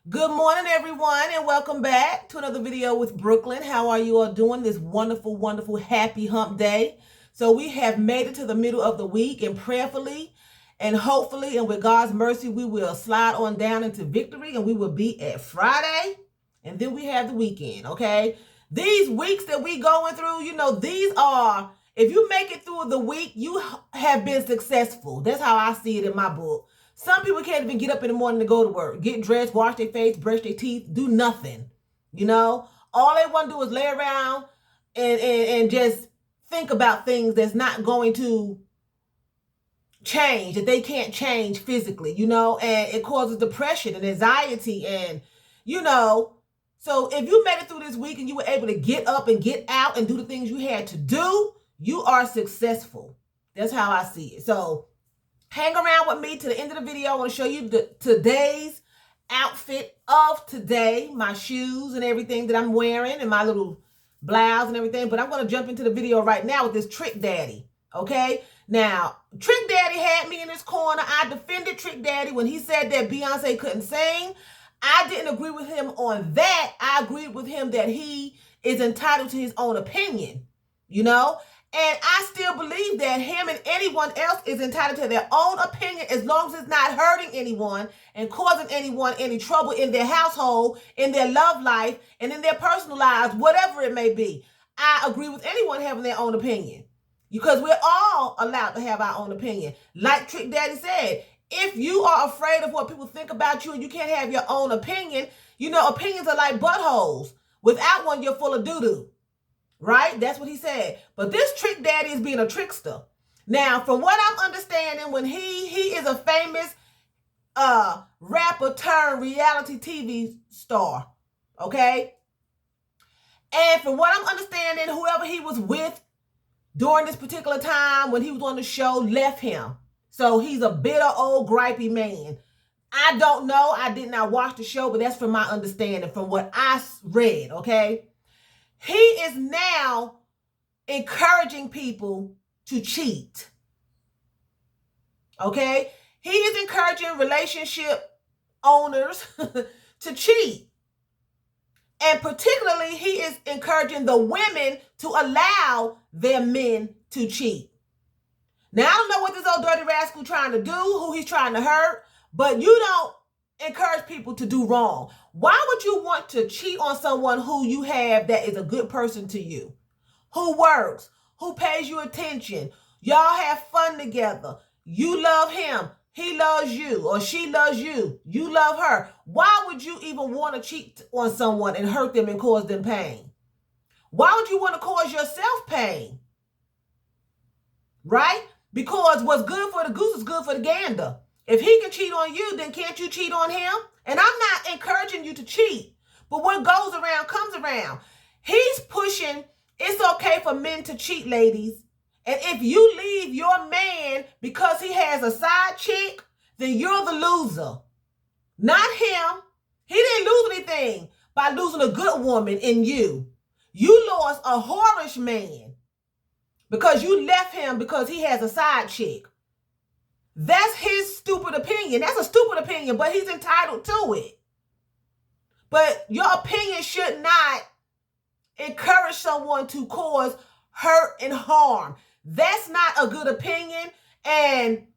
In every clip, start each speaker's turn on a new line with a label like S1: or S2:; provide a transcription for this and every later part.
S1: Good morning, everyone, and welcome back to another video with Brooklyn. How are you all doing this wonderful, wonderful, happy hump day? So we have made it to the middle of the week, and prayerfully and hopefully and with God's mercy, we will slide on down into victory and we will be at Friday, and then we have the weekend, okay? These weeks that we going through, these are, if you make it through the week, you have been successful. That's how I see it in my book. Some people can't even get up in the morning to go to work, get dressed, wash their face, brush their teeth, do nothing. All they want to do is lay around and just think about things that's not going to change, that they can't change physically, and it causes depression and anxiety so if you made it through this week and you were able to get up and get out and do the things you had to do, you are successful. That's how I see it. So hang around with me to the end of the video. I want to show you today's outfit of today, my shoes and everything that I'm wearing and my little blouse and everything. But I'm going to jump into the video right now with this Trick Daddy, okay? Now, Trick Daddy had me in his corner. I defended Trick Daddy when he said that Beyonce couldn't sing. I didn't agree with him on that. I agreed with him that he is entitled to his own opinion, And I still believe that him and anyone else is entitled to their own opinion as long as it's not hurting anyone and causing anyone any trouble in their household, in their love life, and in their personal lives, whatever it may be. I agree with anyone having their own opinion because we're all allowed to have our own opinion. Like Trick Daddy said, if you are afraid of what people think about you and you can't have your own opinion, opinions are like buttholes. Without one, you're full of doo-doo. Right? That's what he said. But this Trick Daddy is being a trickster. Now, from what I'm understanding, when he is a famous rapper turned reality TV star. Okay? And from what I'm understanding, whoever he was with during this particular time when he was on the show left him. So he's a bitter old gripey man. I don't know. I did not watch the show, but that's from my understanding, from what I read, okay? He is now encouraging people to cheat. Okay? He is encouraging relationship owners to cheat. And particularly, he is encouraging the women to allow their men to cheat. Now, I don't know what this old dirty rascal trying to do, who he's trying to hurt, but you don't encourage people to do wrong. Why would you want to cheat on someone who you have that is a good person to you, who works, who pays you attention? Y'all have fun together. You love him. He loves you, or she loves you. You love her. Why would you even want to cheat on someone and hurt them and cause them pain? Why would you want to cause yourself pain? Right? Because what's good for the goose is good for the gander. If he can cheat on you, then can't you cheat on him? And I'm not encouraging you to cheat, but what goes around comes around. He's pushing, it's okay for men to cheat, ladies. And if you leave your man because he has a side chick, then you're the loser. Not him. He didn't lose anything by losing a good woman in you. You lost a whorish man because you left him because he has a side chick. That's his stupid opinion. That's a stupid opinion, but he's entitled to it. But your opinion should not encourage someone to cause hurt and harm. That's not a good opinion. And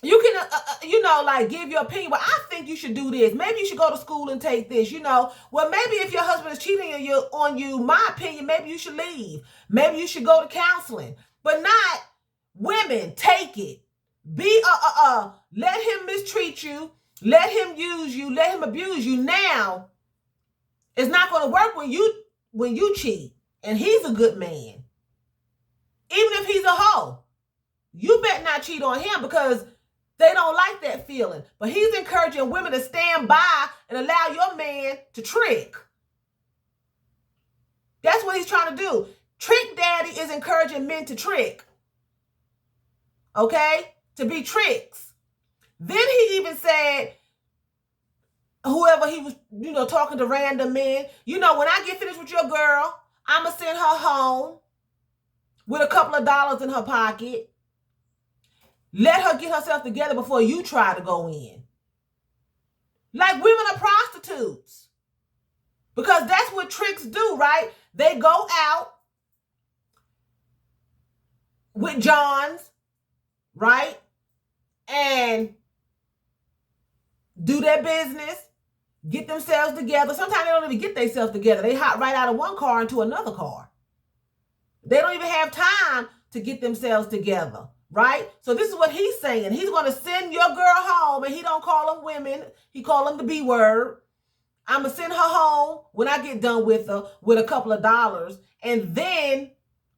S1: you can, give your opinion. Well, I think you should do this. Maybe you should go to school and take this, Well, maybe if your husband is cheating on you, my opinion, maybe you should leave. Maybe you should go to counseling. But not women, take it. Let him mistreat you, let him use you, let him abuse you. Now, it's not going to work when you cheat, and he's a good man. Even if he's a hoe, you better not cheat on him because they don't like that feeling. But he's encouraging women to stand by and allow your man to trick. That's what he's trying to do. Trick Daddy is encouraging men to trick. Okay? To be tricks. Then he even said, whoever he was, talking to random men, when I get finished with your girl, I'm going to send her home with a couple of dollars in her pocket. Let her get herself together before you try to go in. Like, women are prostitutes. Because that's what tricks do, right? They go out with Johns, right? And do their business, get themselves together. Sometimes they don't even get themselves together. They hop right out of one car into another car. They don't even have time to get themselves together, right? So this is what he's saying. He's going to send your girl home, and he don't call them women. He call them the B word. I'm going to send her home when I get done with her with a couple of dollars, and then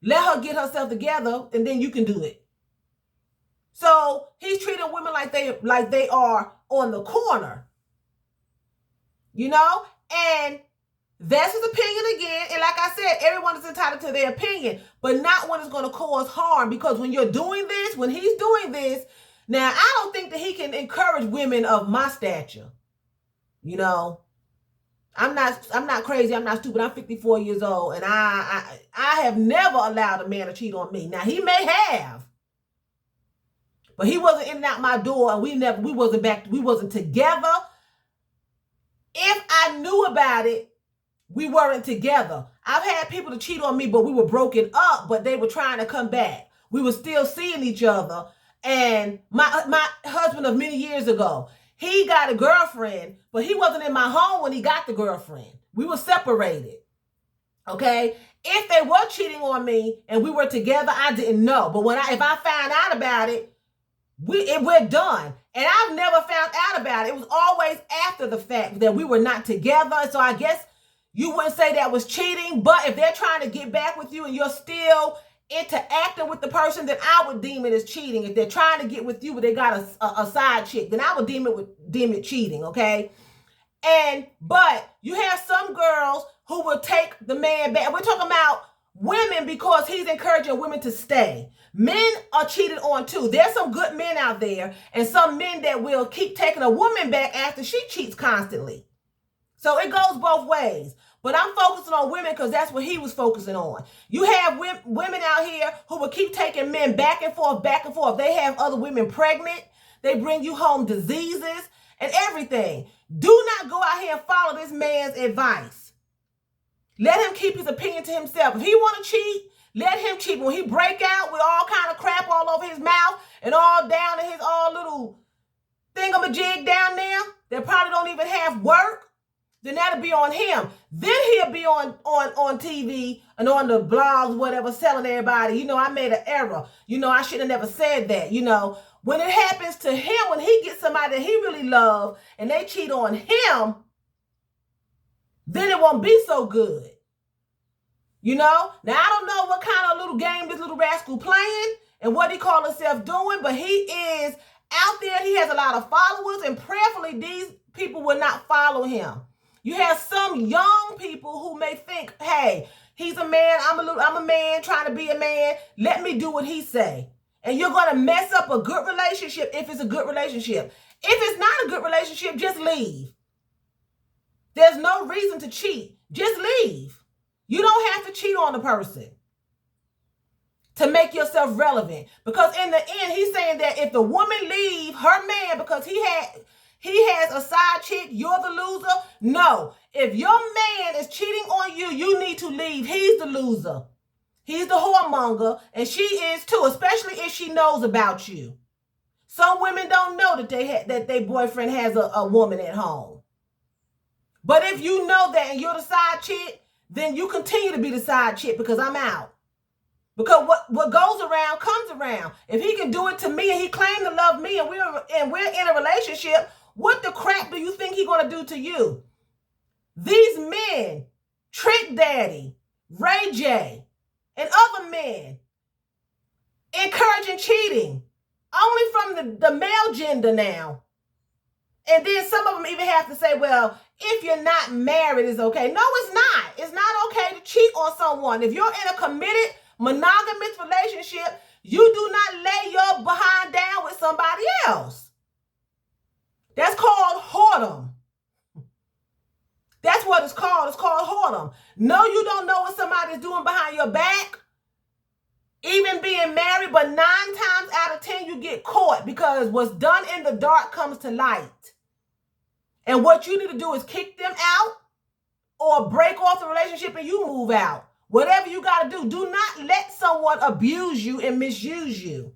S1: let her get herself together, and then you can do it. So he's treating women like they are on the corner, you know? And that's his opinion again. And like I said, everyone is entitled to their opinion, but not when it's going to cause harm. Because when you're doing this, when he's doing this, now I don't think that he can encourage women of my stature, you know? I'm not crazy. I'm not stupid. I'm 54 years old, and I have never allowed a man to cheat on me. Now he may have, but he wasn't in and out my door, and we wasn't together. If I knew about it, we weren't together. I've had people to cheat on me, but we were broken up, but they were trying to come back. We were still seeing each other. And my husband of many years ago, he got a girlfriend, but he wasn't in my home when he got the girlfriend. We were separated. Okay? If they were cheating on me and we were together, I didn't know. But if I found out about it, we're done. And I've never found out about it. It was always after the fact that we were not together. So I guess you wouldn't say that was cheating. But if they're trying to get back with you and you're still interacting with the person, then I would deem it as cheating. If they're trying to get with you, but they got a side chick, then I would deem it cheating, okay? But you have some girls who will take the man back. We're talking about women because he's encouraging women to stay. Men are cheated on too. There's some good men out there, and some men that will keep taking a woman back after she cheats constantly. So it goes both ways. But I'm focusing on women because that's what he was focusing on. You have women out here who will keep taking men back and forth, back and forth. They have other women pregnant. They bring you home diseases and everything. Do not go out here and follow this man's advice. Let him keep his opinion to himself. If he want to cheat, let him cheat. When he break out with all kind of crap all over his mouth and all down in his all little thingamajig down there that probably don't even have work, then that'll be on him. Then he'll be on TV and on the blogs, whatever, telling everybody, you know, I made an error. You know, I should have never said that. You know, when it happens to him, when he gets somebody that he really loves and they cheat on him, then it won't be so good. You know? Now, I don't know what kind of little game this little rascal playing and what he call himself doing, but he is out there. He has a lot of followers, and prayerfully, these people will not follow him. You have some young people who may think, hey, he's a man, I'm a man trying to be a man. Let me do what he say. And you're going to mess up a good relationship if it's a good relationship. If it's not a good relationship, just leave. There's no reason to cheat. Just leave. You don't have to cheat on the person to make yourself relevant. Because in the end, he's saying that if the woman leave her man because he has a side chick, you're the loser. No. If your man is cheating on you, you need to leave. He's the loser. He's the whoremonger, and she is too, especially if she knows about you. Some women don't know that their boyfriend has a woman at home. But if you know that and you're the side chick, then you continue to be the side chick because I'm out. Because what goes around comes around. If he can do it to me and he claims to love me and we're in a relationship, what the crap do you think he's going to do to you? These men, Trick Daddy, Ray J, and other men encouraging cheating only from the male gender now. And then some of them even have to say, well, if you're not married, it's okay. No, it's not. It's not okay to cheat on someone. If you're in a committed, monogamous relationship, you do not lay your behind down with somebody else. That's called whoredom. That's what it's called. It's called whoredom. No, you don't know what somebody's doing behind your back, even being married, but 9 times out of 10 you get caught because what's done in the dark comes to light. And what you need to do is kick them out or break off the relationship and you move out. Whatever you got to do. Do not let someone abuse you and misuse you.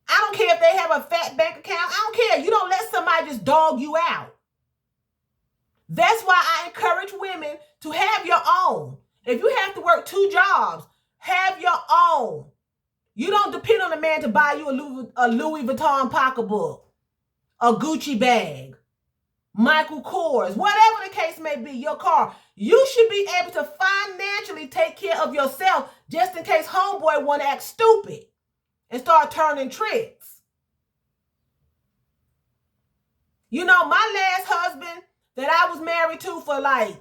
S1: I don't care if they have a fat bank account. I don't care. You don't let somebody just dog you out. That's why I encourage women to have your own. If you have to work 2 jobs, have your own. You don't depend on a man to buy you a Louis Vuitton pocketbook, a Gucci bag, Michael Kors, whatever the case may be, your car. You should be able to financially take care of yourself just in case homeboy want to act stupid and start turning tricks. You know, my last husband that I was married to for like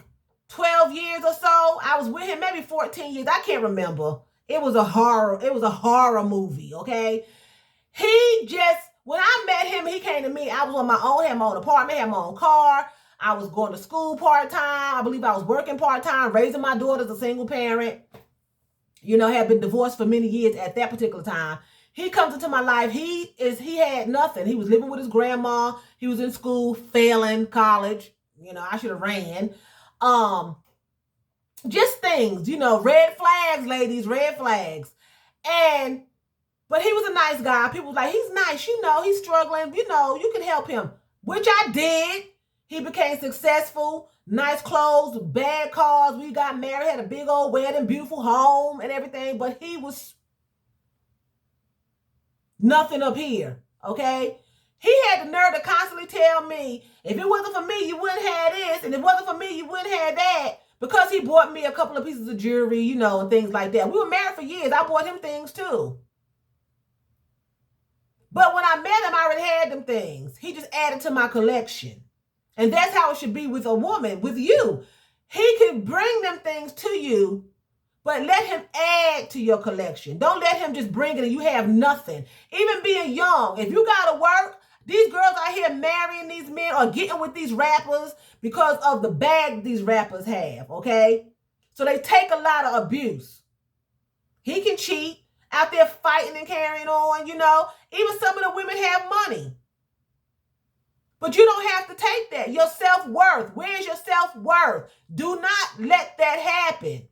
S1: 12 years or so, I was with him maybe 14 years. I can't remember. It was a horror movie, okay? When I met him, he came to me. I was on my own, had my own apartment, had my own car. I was going to school part-time. I believe I was working part-time, raising my daughter as a single parent. You know, had been divorced for many years at that particular time. He comes into my life. He had nothing. He was living with his grandma. He was in school, failing college. You know, I should have ran. Just things, you know, red flags, ladies, red flags. But he was a nice guy. People was like, he's nice, you know, he's struggling, you know, you can help him, which I did. He became successful, nice clothes, bad cars. We got married, had a big old wedding, beautiful home and everything, but he was nothing up here, okay? He had the nerve to constantly tell me, if it wasn't for me, you wouldn't have this, and if it wasn't for me, you wouldn't have that, because he bought me a couple of pieces of jewelry, you know, and things like that. We were married for years. I bought him things too. But when I met him, I already had them things. He just added to my collection. And that's how it should be with a woman, with you. He can bring them things to you, but let him add to your collection. Don't let him just bring it and you have nothing. Even being young, if you got to work, these girls out here marrying these men or getting with these rappers because of the bag these rappers have, okay? So they take a lot of abuse. He can cheat, out there fighting and carrying on, you know. Even some of the women have money. But you don't have to take that. Your self-worth. Where's your self-worth? Do not let that happen.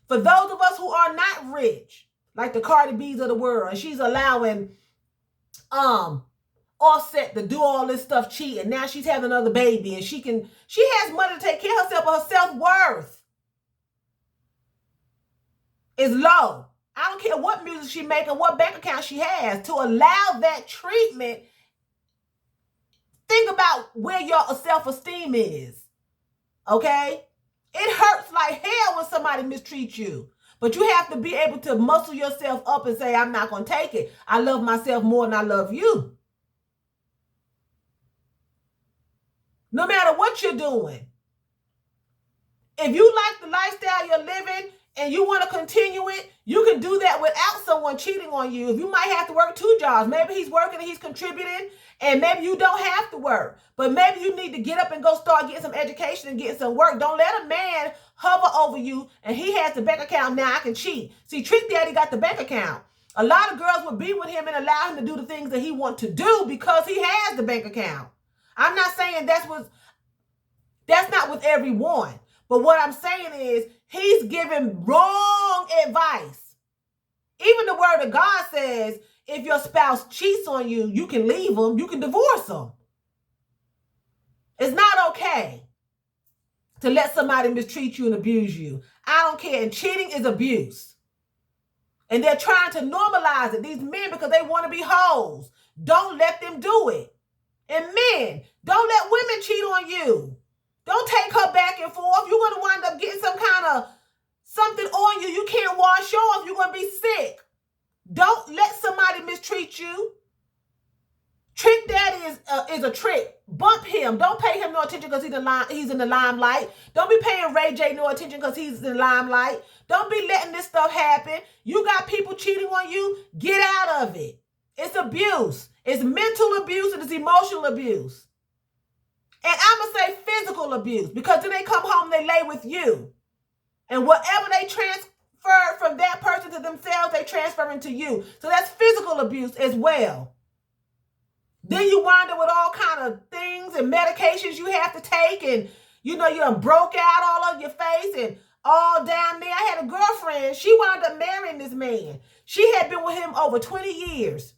S1: For those of us who are not rich, like the Cardi B's of the world, and she's allowing Offset to do all this stuff cheating. Now she's having another baby and she has money to take care of herself, but her self-worth is low. I don't care what music she makes or what bank account she has. To allow that treatment, think about where your self-esteem is, okay? It hurts like hell when somebody mistreats you. But you have to be able to muscle yourself up and say, I'm not going to take it. I love myself more than I love you. No matter what you're doing. If you like the lifestyle you're living and you want to continue it, you can do that without someone cheating on you. If you might have to work 2 jobs, maybe he's working and he's contributing, and maybe you don't have to work. But maybe you need to get up and go start getting some education and getting some work. Don't let a man hover over you and he has the bank account, now I can cheat. See, Trick Daddy got the bank account. A lot of girls would be with him and allow him to do the things that he wants to do because he has the bank account. I'm not saying that's not with everyone. But what I'm saying is he's giving wrong advice. Even the word of God says, if your spouse cheats on you, you can leave them, you can divorce them. It's not okay to let somebody mistreat you and abuse you. I don't care. And cheating is abuse. And they're trying to normalize it. These men, because they want to be hoes. Don't let them do it. And men, don't let women cheat on you. Don't take her back and forth. You're going to wind up getting some kind of something on you. You can't wash off. You're going to be sick. Don't let somebody mistreat you. Trick Daddy is a trick. Bump him. Don't pay him no attention because he's in the limelight. Don't be paying Ray J no attention because he's in the limelight. Don't be letting this stuff happen. You got people cheating on you. Get out of it. It's abuse. It's mental abuse and it's emotional abuse. And I'm going to say physical abuse because then they come home and they lay with you. And whatever they transfer from that person to themselves, they transfer into you. So that's physical abuse as well. Then you wind up with all kind of things and medications you have to take, and you done broke out all over your face and all down there. I had a girlfriend. She wound up marrying this man. She had been with him over 20 years.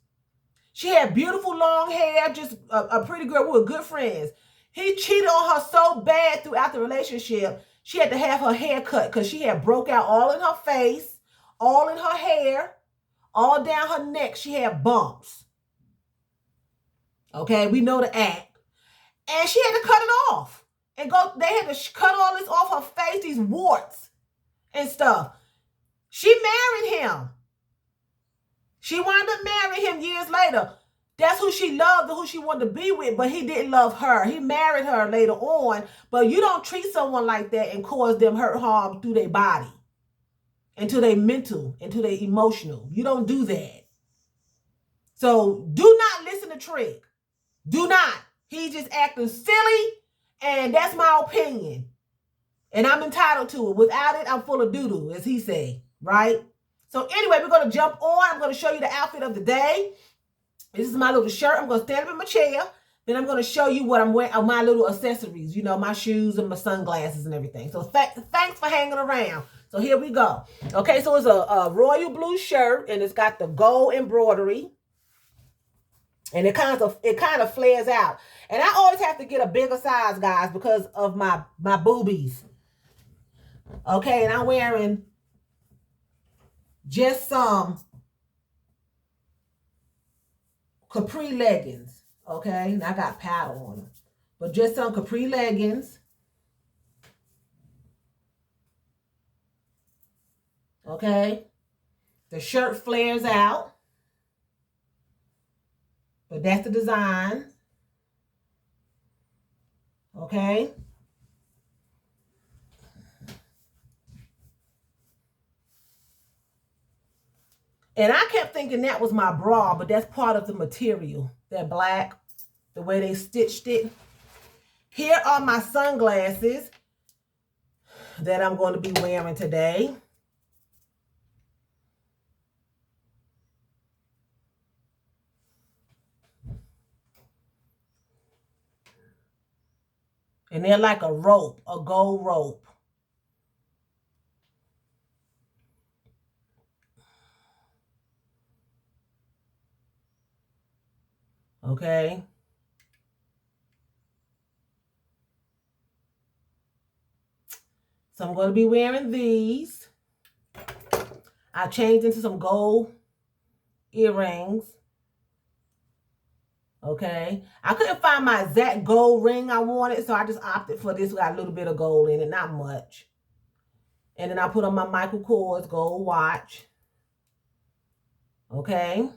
S1: She had beautiful long hair, just a pretty girl. We were good friends. He cheated on her so bad throughout the relationship. She had to have her hair cut because she had broke out all in her face, all in her hair, all down her neck. She had bumps. Okay, we know the act. And she had to cut it off. And they had to cut all this off her face, these warts and stuff. She married him. She wound up marrying him years later. That's who she loved and who she wanted to be with, but he didn't love her. He married her later on, but you don't treat someone like that and cause them hurt, harm through their body, into their mental, into their emotional. You don't do that. So do not listen to Trick. Do not. He's just acting silly, and that's my opinion. And I'm entitled to it. Without it, I'm full of doo-doo, as he said, right? So anyway, we're going to jump on. I'm going to show you the outfit of the day. This is my little shirt. I'm going to stand up in my chair. Then I'm going to show you what I'm wearing, my little accessories, my shoes and my sunglasses and everything. So thanks for hanging around. So here we go. Okay, so it's a royal blue shirt, and it's got the gold embroidery. And it kind of flares out. And I always have to get a bigger size, guys, because of my boobies. Okay, and I'm wearing just some capri leggings. Okay, and I got powder on them. But just some capri leggings. Okay. The shirt flares out. But that's the design. Okay. And I kept thinking that was my bra, but that's part of the material. That black, the way they stitched it. Here are my sunglasses that I'm going to be wearing today. And they're like a rope, a gold rope. Okay. So I'm going to be wearing these. I changed into some gold earrings. Okay. I couldn't find my exact gold ring I wanted, so I just opted for this. Got a little bit of gold in it, not much. And then I put on my Michael Kors gold watch. Okay.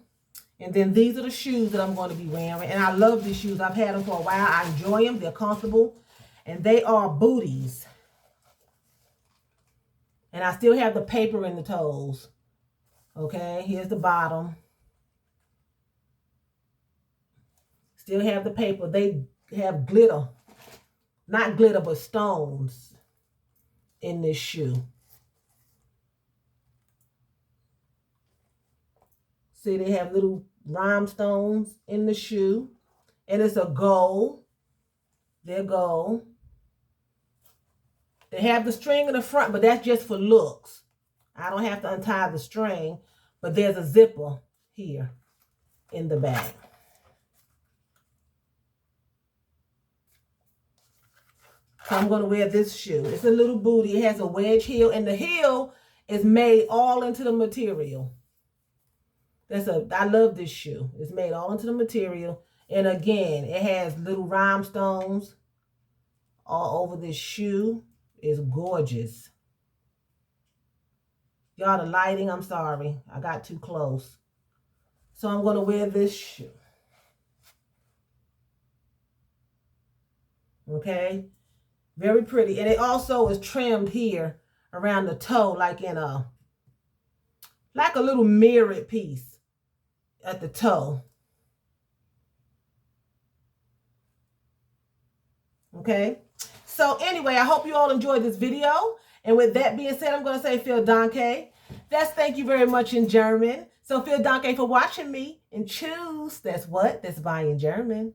S1: And then these are the shoes that I'm going to be wearing. And I love these shoes. I've had them for a while. I enjoy them. They're comfortable. And they are booties. And I still have the paper in the toes. Okay. Here's the bottom. Still have the paper. They have glitter. Not glitter, but stones in this shoe. See, they have little rhinestones in the shoe. And it's a gold. They're gold. They have the string in the front, but that's just for looks. I don't have to untie the string, but there's a zipper here in the back. So I'm going to wear this shoe. It's a little booty. It has a wedge heel, and the heel is made all into the material. I love this shoe. It's made all into the material. And again, it has little rhinestones all over this shoe. It's gorgeous. Y'all, the lighting, I'm sorry. I got too close. So I'm going to wear this shoe. Okay. Very pretty. And it also is trimmed here around the toe, like in a little mirrored piece at the toe. Okay. So anyway, I hope you all enjoyed this video. And with that being said, I'm going to say vielen Dank. That's thank you very much in German. So vielen Dank for watching me and choose. That's what? That's bye in German.